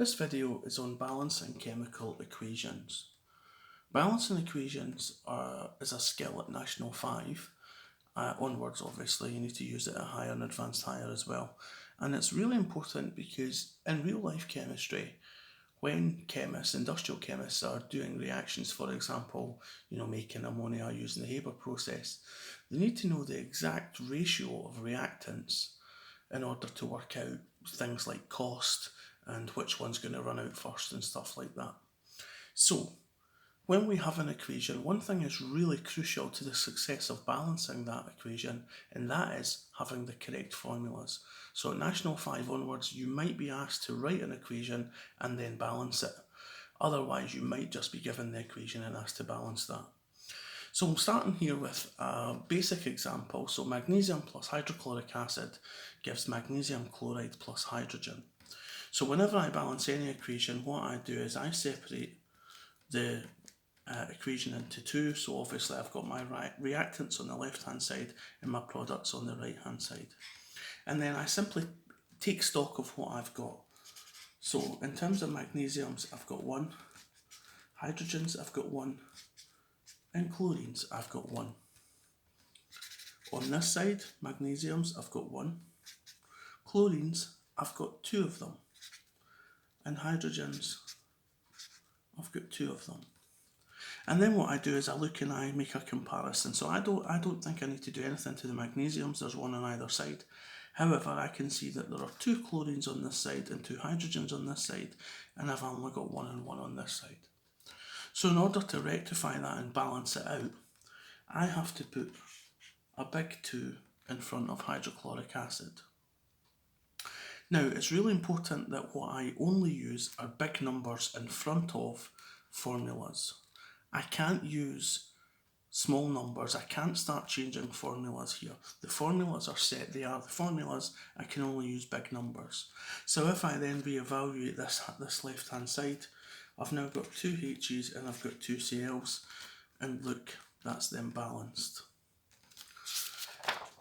This video is on balancing chemical equations. Balancing equations is a skill at National 5. Onwards, obviously, you need to use it at higher and advanced higher as well. And it's really important because in real life chemistry, when industrial chemists are doing reactions, for example, making ammonia using the Haber process, they need to know the exact ratio of reactants in order to work out things like cost and which one's going to run out first and stuff like that. So, when we have an equation, one thing is really crucial to the success of balancing that equation, and that is having the correct formulas. So at National 5 onwards, you might be asked to write an equation and then balance it. Otherwise, you might just be given the equation and asked to balance that. So I'm starting here with a basic example. So magnesium plus hydrochloric acid gives magnesium chloride plus hydrogen. So whenever I balance any equation, what I do is I separate the equation into two. So obviously I've got my reactants on the left hand side and my products on the right hand side. And then I simply take stock of what I've got. So in terms of magnesiums, I've got 1, hydrogens I've got 1, and chlorines I've got 1. On this side, magnesiums I've got 1, chlorines I've got 2 of them, and hydrogens I've got 2 of them. And then what I do is I look and I make a comparison. So I don't think I need to do anything to the magnesiums. There's 1 on either side. However, I can see that there are 2 chlorines on this side and 2 hydrogens on this side, and I've only got 1 and 1 on this side. So in order to rectify that and balance it out, I have to put a big 2 in front of hydrochloric acid. Now, it's really important that what I only use are big numbers in front of formulas. I can't use small numbers. I can't start changing formulas here. The formulas are set. They are the formulas. I can only use big numbers. So if I then reevaluate this left-hand side, I've now got 2 H's and I've got 2 Cl's. And look, that's them balanced.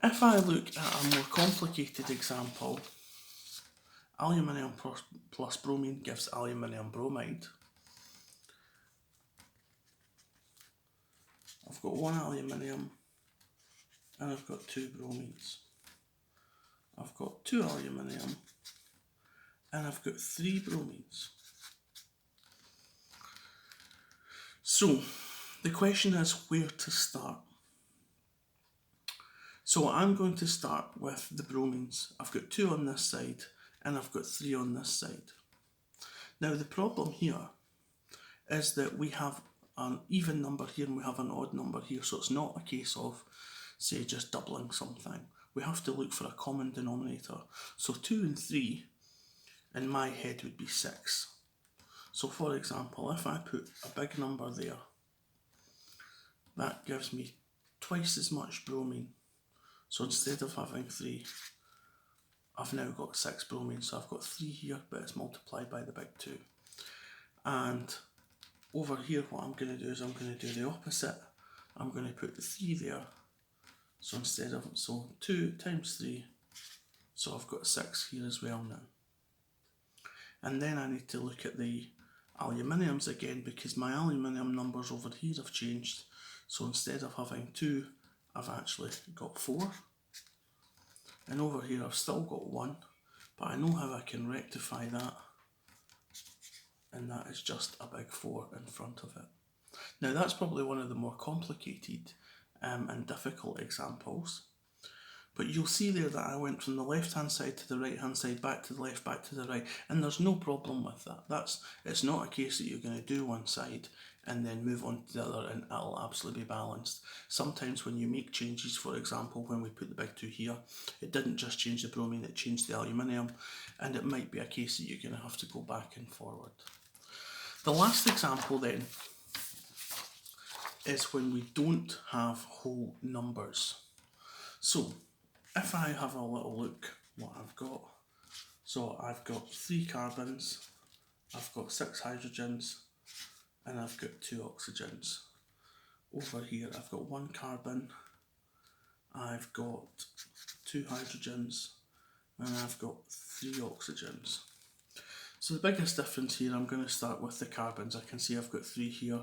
If I look at a more complicated example, aluminium plus bromine gives aluminium bromide. I've got 1 aluminium and I've got 2 bromines. I've got 2 aluminium and I've got 3 bromines. So the question is where to start. So I'm going to start with the bromines. I've got 2 on this side and I've got 3 on this side. Now the problem here is that we have an even number here and we have an odd number here, so it's not a case of, say, just doubling something. We have to look for a common denominator. So 2 and 3 in my head would be 6. So for example, if I put a big number there, that gives me twice as much bromine. So instead of having 3, I've now got 6 bromine. So I've got 3 here, but it's multiplied by the big 2. And over here, what I'm going to do is I'm going to do the opposite. I'm going to put the 3 there. So instead of, 2 times 3, so I've got 6 here as well now. And then I need to look at the aluminiums again because my aluminium numbers over here have changed. So instead of having 2, I've actually got 4. And over here I've still got 1, but I know how I can rectify that. And that is just a big 4 in front of it. Now that's probably one of the more complicated and difficult examples. But you'll see there that I went from the left-hand side to the right-hand side, back to the left, back to the right, and there's no problem with that. It's not a case that you're going to do one side and then move on to the other and it'll absolutely be balanced. Sometimes when you make changes, for example, when we put the big 2 here, it didn't just change the bromine, it changed the aluminium, and it might be a case that you're going to have to go back and forward. The last example then is when we don't have whole numbers. So if I have a little look what I've got, so I've got 3 carbons, I've got 6 hydrogens, and I've got 2 oxygens. Over here I've got 1 carbon, I've got 2 hydrogens, and I've got 3 oxygens. So the biggest difference here, I'm going to start with the carbons. I can see I've got 3 here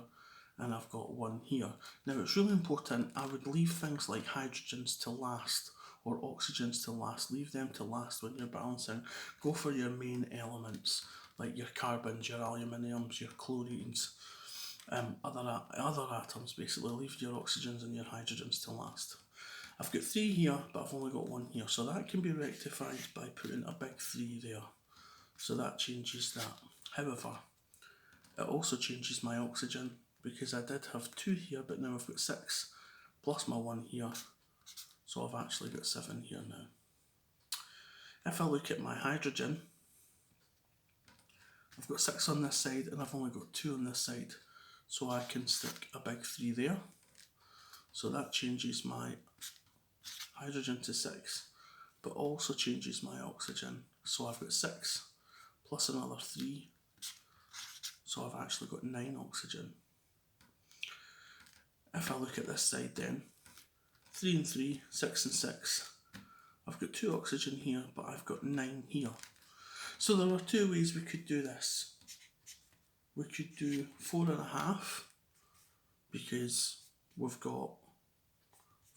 and I've got 1 here. Now it's really important, I would leave things like hydrogens to last or oxygens to last. Leave them to last when you're balancing. Go for your main elements like your carbons, your aluminiums, your chlorines, other atoms basically. Leave your oxygens and your hydrogens to last. I've got 3 here, but I've only got 1 here, so that can be rectified by putting a big 3 there. So that changes that. However, it also changes my oxygen because I did have 2 here, but now I've got 6 plus my 1 here, so I've actually got 7 here now. If I look at my hydrogen, I've got 6 on this side and I've only got 2 on this side, so I can stick a big 3 there. So that changes my hydrogen to 6, but also changes my oxygen. So I've got 6 plus another 3, so I've actually got 9 oxygen. If I look at this side then, 3 and 3, 6 and 6, I've got 2 oxygen here, but I've got 9 here. So there are 2 ways we could do this. We could do 4.5, because we've got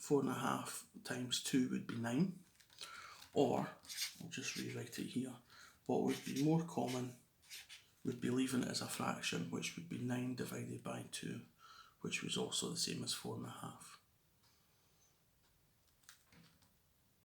4.5 times 2 would be 9, or, I'll just rewrite it here, what would be more common would be leaving it as a fraction, which would be 9 divided by 2, which was also the same as 4.5.